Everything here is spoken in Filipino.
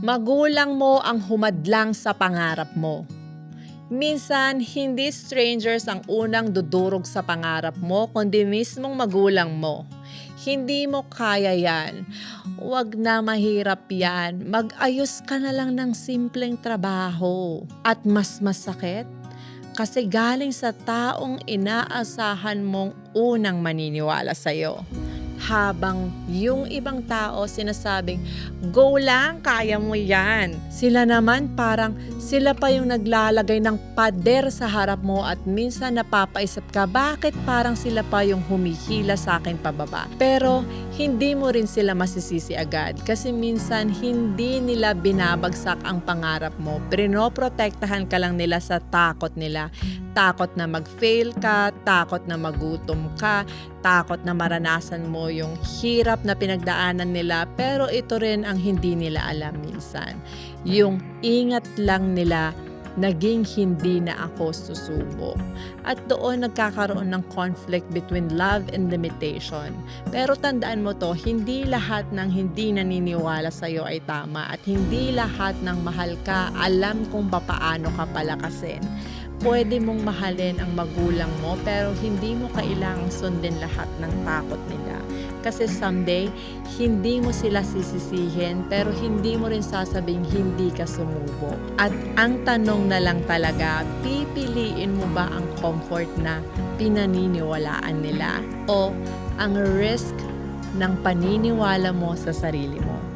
Magulang mo ang humadlang sa pangarap mo. Minsan, hindi strangers ang unang dudurog sa pangarap mo, kundi mismong magulang mo. Hindi mo kaya yan. Huwag na mahirap yan. Mag-ayos ka na lang ng simpleng trabaho. At mas masakit, kasi galing sa taong inaasahan mong unang maniniwala sa'yo. Habang yung ibang tao sinasabing, go lang, kaya mo yan. Sila naman parang sila pa yung naglalagay ng pader sa harap mo at minsan napapaisip ka, bakit parang sila pa yung humihila sa akin pababa. Pero hindi mo rin sila masisisi agad kasi minsan hindi nila binabagsak ang pangarap mo. Prinoprotektahan ka lang nila sa takot nila. Takot na mag-fail ka, takot na magutom ka, takot na maranasan mo yung hirap na pinagdaanan nila, pero ito rin ang hindi nila alam minsan. Yung ingat lang nila, naging hindi na ako susubok. At doon nagkakaroon ng conflict between love and limitation. Pero tandaan mo to, hindi lahat ng hindi naniniwala sa'yo ay tama at hindi lahat ng mahal ka alam kung papaano ka palakasin. Pwede mong mahalin ang magulang mo pero hindi mo kailangang sundin lahat ng takot nila. Kasi someday, hindi mo sila sisisihin pero hindi mo rin sasabing hindi ka sumubok. At ang tanong na lang talaga, pipiliin mo ba ang comfort na pinaniniwalaan nila o ang risk ng paniniwala mo sa sarili mo?